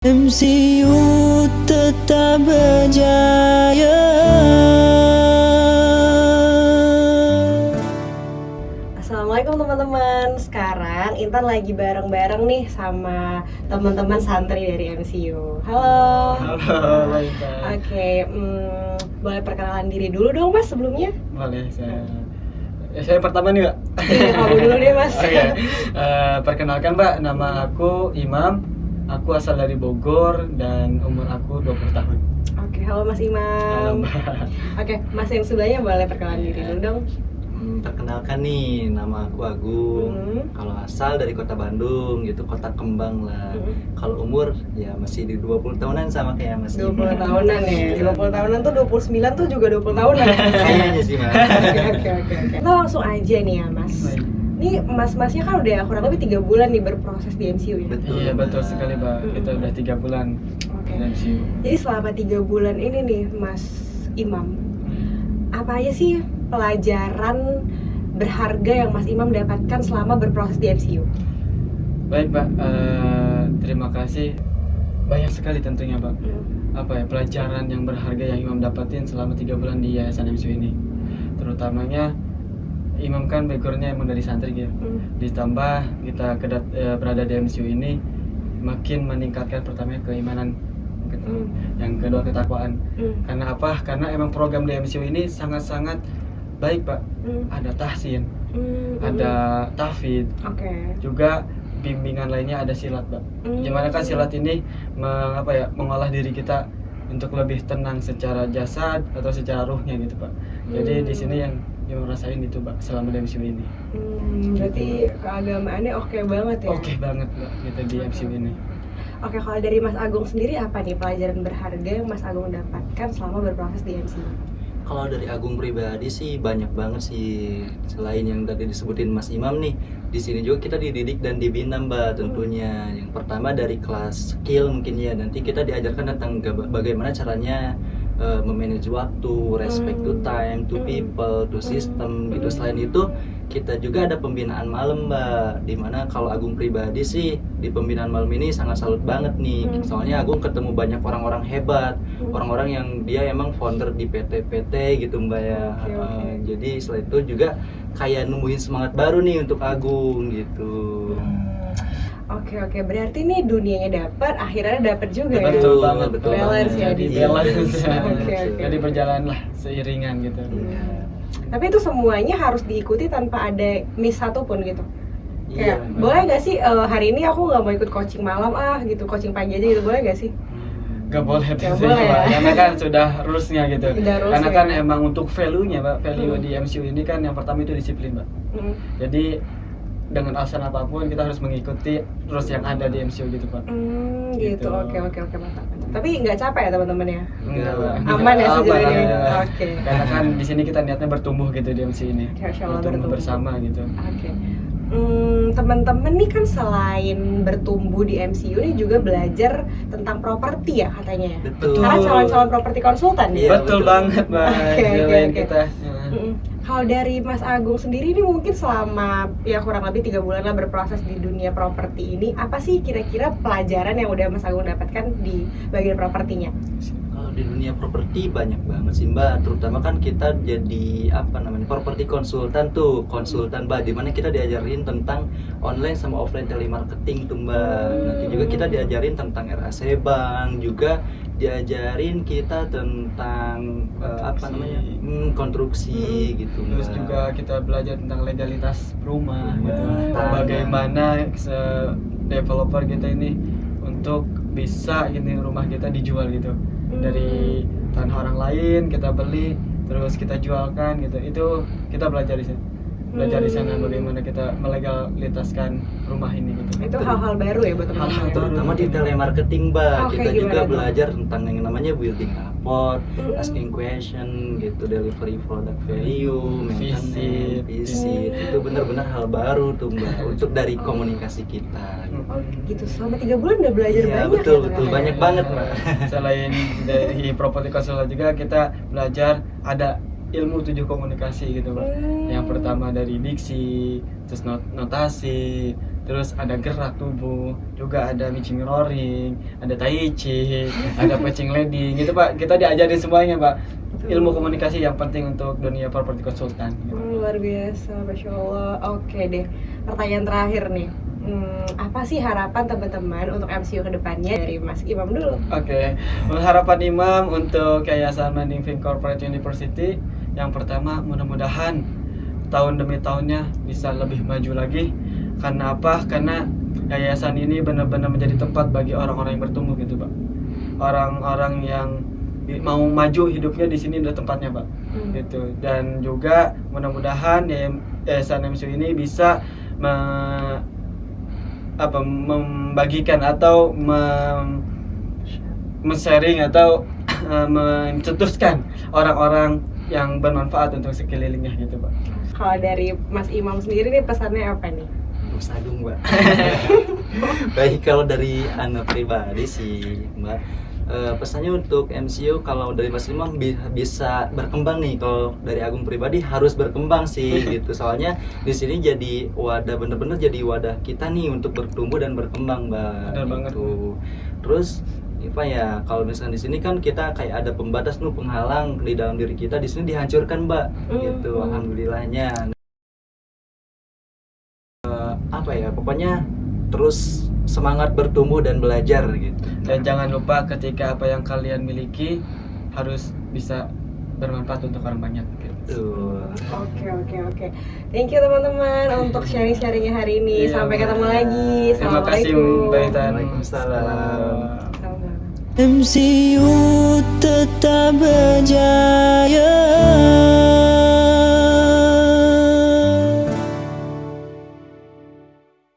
MCU tetap berjaya. Assalamualaikum teman-teman. Sekarang Intan lagi bareng-bareng nih sama teman-teman santri dari MCU. Halo. Halo, Intan. Oke, boleh perkenalan diri dulu dong Mas sebelumnya? Boleh, saya pertama nih, Mbak. Iya, kamu dulu deh Mas. Oke. Perkenalkan, Mbak, nama aku Imam. Aku asal dari Bogor dan umur aku 20 tahun. Oke, halo Mas Halo, Imam. Mbak. Oke, Mas yang sebelahnya boleh perkenalan diri dulu dong. Perkenalkan nih, nama aku Agung. Kalau asal dari kota Bandung, gitu, kota kembang lah. Kalau umur ya masih di 20 tahunan sama kayak Mas 20 Imam. tahunan ya. 20 tahunan tuh 29 tuh juga 20 tahunan. Kayaknya sih, Mas. Oke. Kita langsung aja nih ya Mas. Baik. Ini mas-masnya kan udah kurang lebih 3 bulan nih berproses di MCU ya? Iya, betul sekali, Mbak. Kita udah 3 bulan Oke. di MCU. Jadi selama 3 bulan ini nih Mas Imam, apa aja sih pelajaran berharga yang Mas Imam dapatkan selama berproses di MCU? Baik, Mbak. Terima kasih. Banyak sekali tentunya, Mbak. Apa ya, pelajaran yang berharga yang Imam dapatin selama 3 bulan di Yayasan MCU ini. Terutamanya Imam kan backgroundnya emang dari santri gitu. Ditambah kita berada di MCU ini makin meningkatkan pertamanya keimanan, yang kedua ketakwaan. Karena apa? Karena emang program di MCU ini sangat-sangat baik, Pak. Ada tahsin, ada tahfidz, Oke. juga bimbingan lainnya, ada silat, Pak. Gimana kan silat ini mengolah diri kita untuk lebih tenang secara jasad atau secara ruhnya gitu, Pak. Jadi di sini yang rasain itu, Pak, selama di MCU ini. Berarti keagamaannya oke banget ya? Oke banget, Mbak, gitu di MCU ini. Oke, kalau dari Mas Agung sendiri apa nih pelajaran berharga yang Mas Agung dapatkan selama berproses di MCU? Kalau dari Agung pribadi sih banyak banget sih, selain yang tadi disebutin Mas Imam nih. Di sini juga kita dididik dan dibina, Mbak, tentunya. Yang pertama dari kelas skill mungkin ya, nanti kita diajarkan tentang bagaimana caranya memanage waktu, respect to time, to people, to system gitu. Selain itu kita juga ada pembinaan malam, Mbak, dimana kalau Agung pribadi sih di pembinaan malam ini sangat salut banget nih. Soalnya Agung ketemu banyak orang-orang hebat, orang-orang yang dia emang founder di PT-PT gitu, Mbak ya. Jadi selain itu juga kayak numbuhin semangat baru nih untuk Agung gitu. Oke, berarti nih dunianya dapat, akhirnya dapat juga ya? Betul banget, betul. Balance ya di sini. Balance. Oke. Jadi berjalan lah seiringan gitu. Tapi itu semuanya harus diikuti tanpa ada miss satupun gitu. Kayak, Iya, boleh gak sih hari ini aku nggak mau ikut coaching malam gitu, coaching pagi aja gitu, boleh gak sih? Gak boleh Gak tentunya, boleh, Pak. ya. Karena kan sudah rulesnya gitu. Udah rules Karena ya. kan emang untuk value-nya, Pak, value di MCU ini kan yang pertama itu disiplin, Pak. Jadi dengan alasan apapun kita harus mengikuti rules yang ada di MCU gitu, Pak. Gitu. Oke, mantap. Tapi nggak capek ya teman-teman ya? Enggak, Pak. Aman ya sejauh Aman, ini? ya. Oke. Karena kan di sini kita niatnya bertumbuh gitu di MCU ini. Insya Allah Bertumbuh bertumbuh. bersama gitu. Oke. Teman-teman nih kan selain bertumbuh di MCU nih juga belajar tentang properti ya katanya ya? Betul. Karena calon-calon properti konsultan ya? Iya, betul betul. banget, Mbak. Selain Oke. kita. Kalau dari Mas Agung sendiri nih mungkin selama ya kurang lebih 3 bulan lah berproses di dunia properti ini, apa sih kira-kira pelajaran yang udah Mas Agung dapatkan di bagian propertinya? Kalau di dunia properti banyak banget sih, Mbak. Terutama kan kita jadi properti konsultan, Mbak, dimana kita diajarin tentang online sama offline telemarketing tuh, Mbak. Nanti juga kita diajarin tentang RAC Bank, juga diajarin kita tentang konstruksi gitu, Terus Mbak. juga kita belajar tentang legalitas rumah gitu. Tanah. Bagaimana developer kita ini untuk bisa ini rumah kita dijual gitu. Dari tanah orang lain kita beli terus kita jualkan gitu. Itu kita belajar di sana. Belajar di sana bagaimana kita melegalitaskan rumah ini gitu. Itu hal-hal baru ya buat teman-teman? Hal-hal Terutama di telemarketing, Mbak. Oke, Kita juga gimana tuh? belajar tentang yang namanya building rapport, asking question gitu, delivery product value, maintenance, visit. Itu benar-benar hal baru tuh, Mbak, untuk dari komunikasi kita. Oh gitu, selama 3 bulan udah belajar Iya, banyak betul, ya betul. ternyata Banyak ya? banget, Mbak. Selain dari properti konsultan juga kita belajar ada ilmu 7 komunikasi gitu, Pak. Yang pertama dari diksi, terus notasi, terus ada gerak tubuh, juga ada mixing mirroring, ada tai chi, ada pitching leading gitu Pak. Kita diajarin semuanya Pak. Ilmu komunikasi yang penting untuk dunia properti konsultan gitu. Luar biasa, Masya Allah. Oke deh, pertanyaan terakhir nih. Apa sih harapan teman-teman untuk MCU ke depannya dari Mas Imam dulu? Oke, harapan Imam untuk Yayasan Manding Film Corporate University, yang pertama mudah-mudahan tahun demi tahunnya bisa lebih maju lagi. Karena apa? Karena yayasan ini benar-benar menjadi tempat bagi orang-orang yang bertumbuh gitu Pak. Orang-orang yang mau maju hidupnya di sini ada tempatnya Pak. Gitu. Dan juga mudah-mudahan Yayasan MCU ini bisa membagikan atau men-sharing atau mencetuskan orang-orang yang bermanfaat untuk sekelilingnya gitu Pak. Kalau dari Mas Imam sendiri nih pesannya apa nih? Mas Agung Mbak. Baik, kalau dari anak pribadi sih Mbak, pesannya untuk MCU kalau dari Mas Imam bisa berkembang nih. Kalau dari Agung pribadi harus berkembang sih gitu. Soalnya di sini jadi wadah, bener-bener jadi wadah kita nih untuk bertumbuh dan berkembang Mbak. Benar banget. Gitu. Terus apa ya, kalau misalnya di sini kan kita kayak ada pembatas penghalang di dalam diri kita, di sini dihancurkan Mbak. Gitu. Alhamdulillahnya. Apa ya, pokoknya terus semangat bertumbuh dan belajar gitu. Dan jangan lupa ketika apa yang kalian miliki harus bisa bermanfaat untuk orang banyak gitu. Oke. Thank you teman-teman untuk sharing-sharingnya hari ini. Iya, Sampai Mbak. ketemu lagi. Terima kasih Assalamualaikum. Mbak Intan. Waalaikumsalam. MCU tetap berjaya.